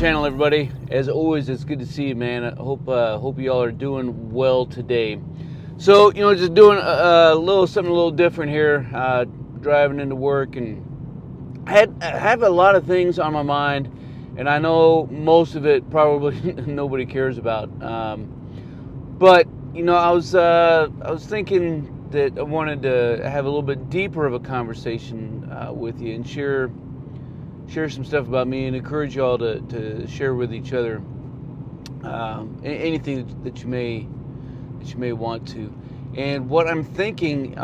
channel, everybody. As always, it's good to see you, man. I hope you all are doing well today. So, just doing something a little different here. Driving into work, and I have a lot of things on my mind, and I know most of it probably nobody cares about. But I was thinking that I wanted to have a little bit deeper of a conversation with you and share some stuff about me and encourage y'all to share with each other anything that you may want to. And what I'm thinking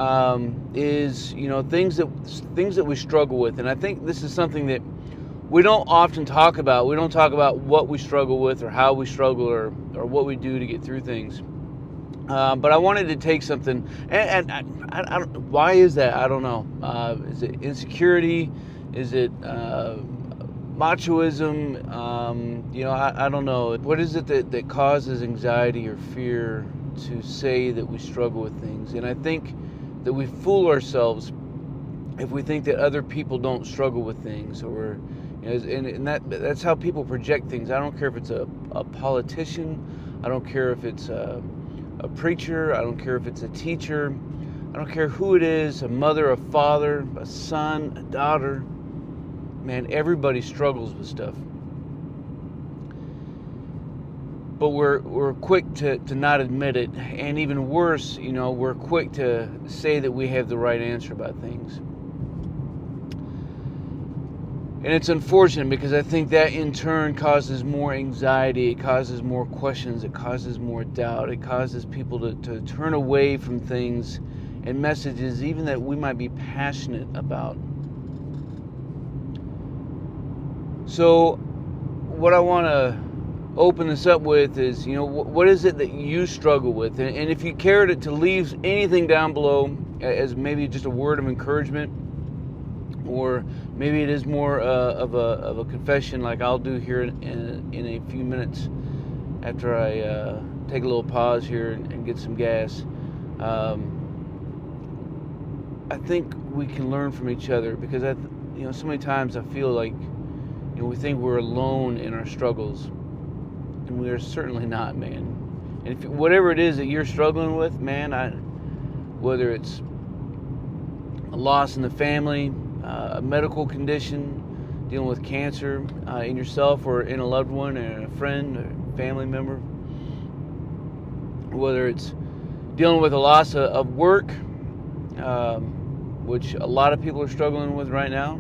is things that we struggle with, and I think this is something that we don't often talk about. We don't talk about what we struggle with or how we struggle or what we do to get through things. But I wanted to take something, and I don't, why is that? I don't know. Is it insecurity? Is it machoism? I don't know. What is it that causes anxiety or fear to say that we struggle with things? And I think that we fool ourselves if we think that other people don't struggle with things, or and that's how people project things. I don't care if it's a politician. I don't care if it's a preacher. I don't care if it's a teacher. I don't care who it is, a mother, a father, a son, a daughter. Man, everybody struggles with stuff. But we're quick to not admit it, and even worse, we're quick to say that we have the right answer about things. And it's unfortunate, because I think that in turn causes more anxiety, it causes more questions, it causes more doubt, it causes people to turn away from things and messages even that we might be passionate about. So what I want to open this up with is, what is it that you struggle with? And if you care to leave anything down below as maybe just a word of encouragement, or maybe it is more of a confession like I'll do here in a few minutes after I take a little pause here and get some gas. I think we can learn from each other, because so many times I feel like we think we're alone in our struggles, and we are certainly not, man. And whatever it is that you're struggling with, man, whether it's a loss in the family, a medical condition, dealing with cancer in yourself or in a loved one, and a friend or family member, whether it's dealing with a loss of work, which a lot of people are struggling with right now,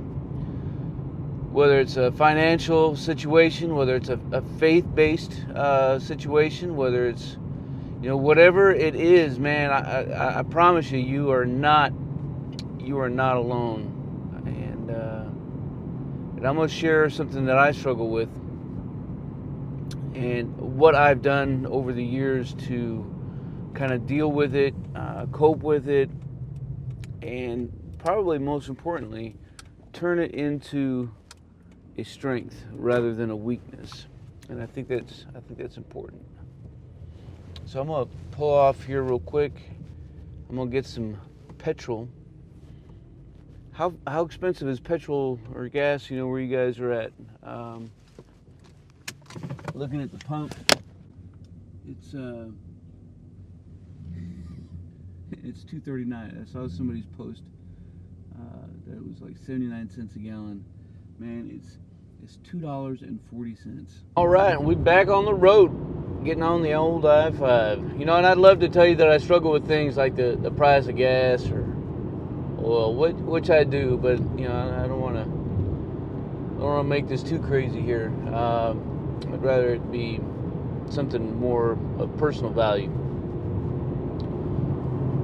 whether it's a financial situation, whether it's a faith-based situation, whether it's whatever it is, man, I promise you, you are not alone. And I'm going to share something that I struggle with and what I've done over the years to kind of deal with it, cope with it, and probably most importantly, turn it into a strength rather than a weakness. And I think that's important. So I'm going to pull off here real quick. I'm going to get some petrol. How expensive is petrol or gas, where you guys are at? Looking at the pump, it's $2.39. I saw somebody's post that it was like 79 cents a gallon. Man, it's $2.40. All right, we're back on the road, getting on the old I-5. And I'd love to tell you that I struggle with things like the price of gas or oil, which I do, but I don't want to make this too crazy here. I'd rather it be something more of personal value.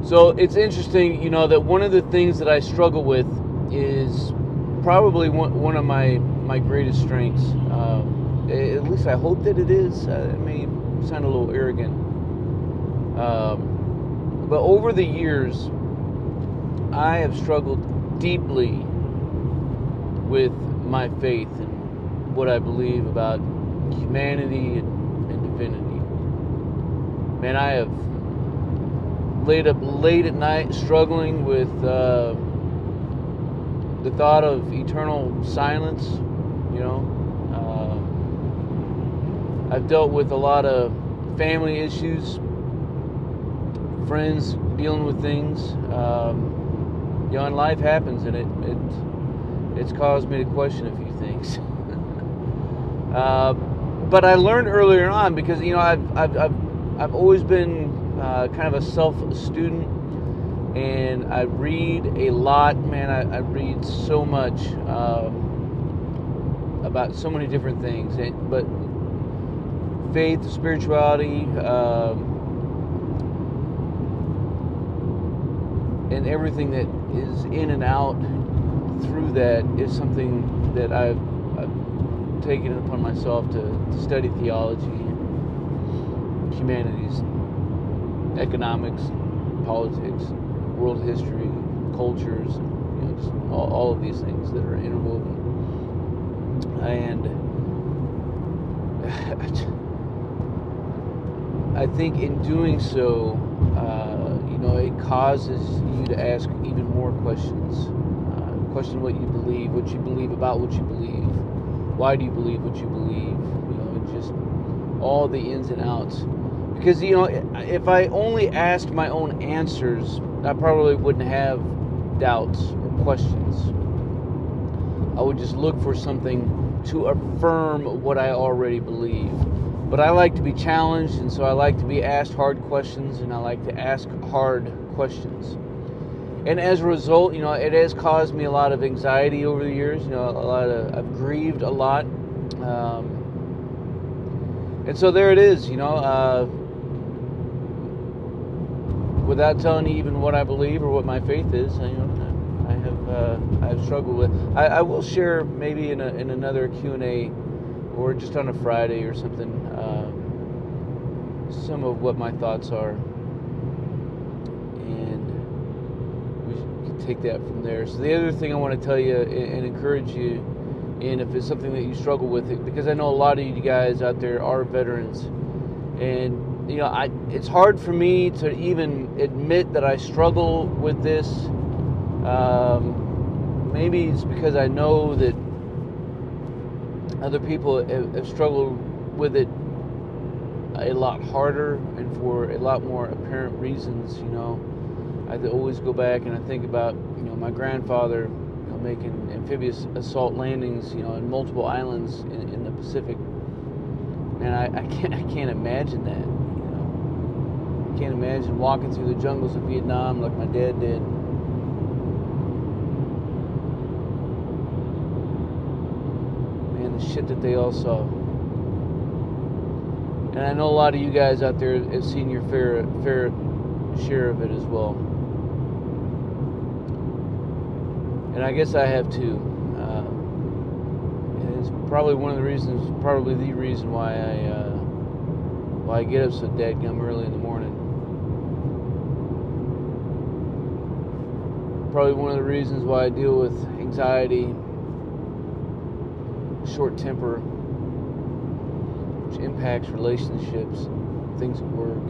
So it's interesting, that one of the things that I struggle with is probably one of my greatest strengths. At least I hope that it is. It may sound a little arrogant, but over the years, I have struggled deeply with my faith and what I believe about humanity and divinity. Man, I have laid up late at night struggling with the thought of eternal silence, I've dealt with a lot of family issues, friends dealing with things. And life happens, and it's caused me to question a few things. But I learned earlier on, because I've always been kind of a self-student, and I read a lot. Man, I read so much about so many different things, but faith, spirituality, and everything that is in and out through that is something that I've taken it upon myself to study theology, humanities, economics, politics, world history, cultures, just all of these things that are interwoven. And I think in doing so, it causes you to ask even more questions. Question what you believe about what you believe. Why do you believe what you believe? And just all the ins and outs. Because, if I only asked my own answers, I probably wouldn't have doubts or questions. I would just look for something to affirm what I already believe. But I like to be challenged, and so I like to be asked hard questions, and I like to ask hard questions. And as a result, it has caused me a lot of anxiety over the years. I've grieved a lot. And so there it is, without telling you even what I believe or what my faith is, I have struggled with. I will share maybe in another Q&A or just on a Friday or something, some of what my thoughts are, and we can take that from there. So the other thing I want to tell you and encourage you, and if it's something that you struggle with, because I know a lot of you guys out there are veterans, and it's hard for me to even admit that I struggle with this. Maybe it's because I know that other people have struggled with it a lot harder and for a lot more apparent reasons. I always go back and I think about my grandfather making amphibious assault landings in multiple islands in the Pacific. Man, I can't imagine that. I can't imagine walking through the jungles of Vietnam like my dad did. Man, the shit that they all saw. And I know a lot of you guys out there have seen your fair share of it as well. And I guess I have too. And it's probably the reason why I get up so dadgum early in the morning. Probably one of the reasons why I deal with anxiety, short temper, which impacts relationships, things at work.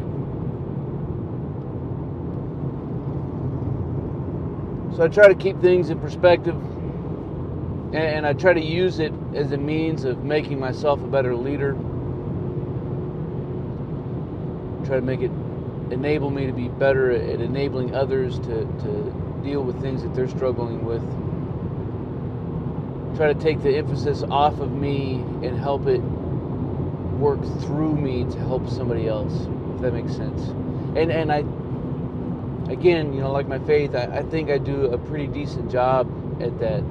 So I try to keep things in perspective, and I try to use it as a means of making myself a better leader. Try to make it enable me to be better at enabling others to deal with things that they're struggling with. Try to take the emphasis off of me and help it work through me to help somebody else, if that makes sense. And I, again, like my faith, I think I do a pretty decent job at that.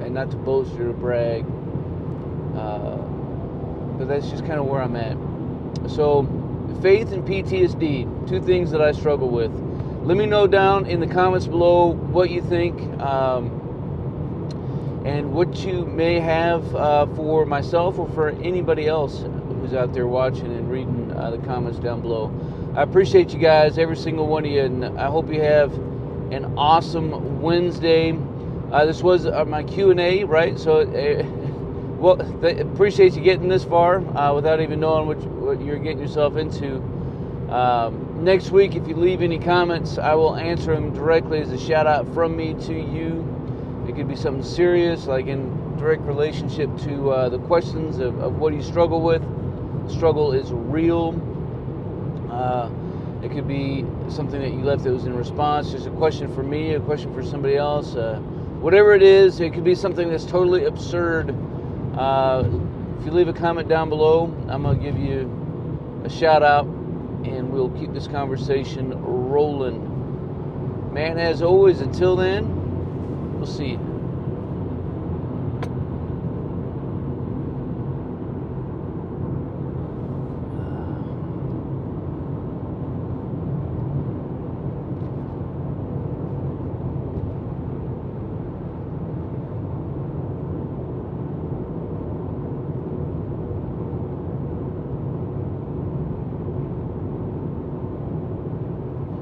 And not to boast or to brag, but that's just kind of where I'm at. So, faith and PTSD, two things that I struggle with. Let me know down in the comments below what you think, and what you may have for myself or for anybody else who's out there watching and reading the comments down below. I appreciate you guys, every single one of you, and I hope you have an awesome Wednesday. This was my Q&A, right? So, appreciate you getting this far without even knowing what you're getting yourself into. Next week, if you leave any comments, I will answer them directly as a shout out from me to you. It could be something serious, like in direct relationship to the questions of what you struggle with. struggle is real. It could be something that you left that was in response, just a question for me, a question for somebody else. Whatever it is, it could be something that's totally absurd. If you leave a comment down below, I'm going to give you a shout out, and we'll keep this conversation rolling. Man, as always, until then, we'll see you.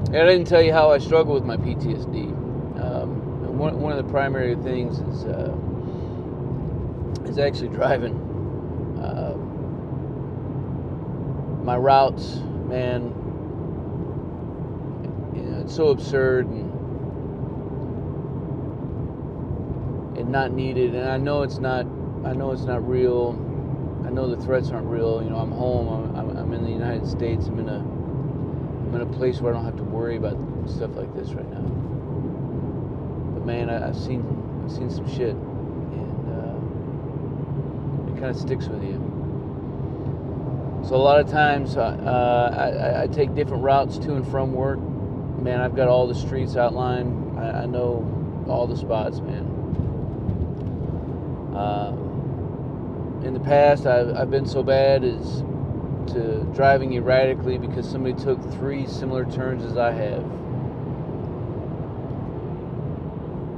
I didn't tell you how I struggle with my PTSD. One of the primary things is actually driving. My routes, man, it's so absurd and not needed. And I know it's not. I know it's not real. I know the threats aren't real. I'm home. I'm in the United States. I'm in a place where I don't have to worry about stuff like this right now. But man, I've seen some shit, and it kind of sticks with you. So a lot of times I take different routes to and from work. Man, I've got all the streets outlined. I know all the spots, man. In the past, I've been so bad as to driving erratically because somebody took 3 similar turns as I have.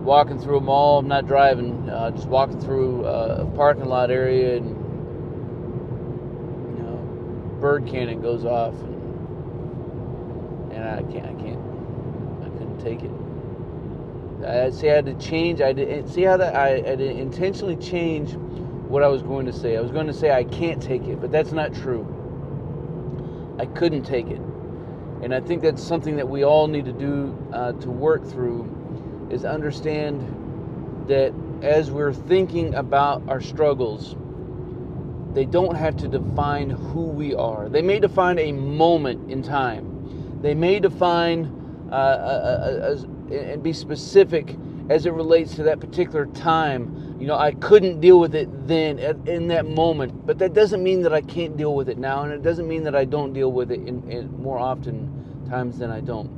Walking through a mall, I'm not driving, just walking through a parking lot area, and bird cannon goes off, and I couldn't take it. I had to change. I had to intentionally change what I was going to say. I was going to say I can't take it, but that's not true. I couldn't take it. And I think that's something that we all need to do to work through, is understand that as we're thinking about our struggles, they don't have to define who we are. They may define a moment in time. They may define and be specific as it relates to that particular time. I couldn't deal with it then, in that moment, but that doesn't mean that I can't deal with it now, and it doesn't mean that I don't deal with it in more often times than I don't.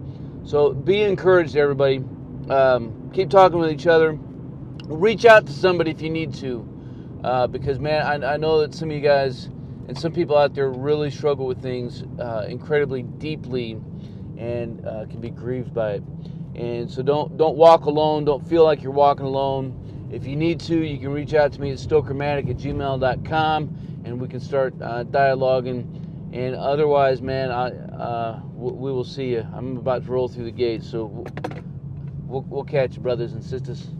So be encouraged, everybody. Keep talking with each other. Reach out to somebody if you need to, because, man, I know that some of you guys and some people out there really struggle with things incredibly deeply and can be grieved by it. And so don't walk alone. Don't feel like you're walking alone. If you need to, you can reach out to me at stokermatic@gmail.com, and we can start dialoguing. And otherwise, man, we will see you. I'm about to roll through the gate, so we'll catch you, brothers and sisters.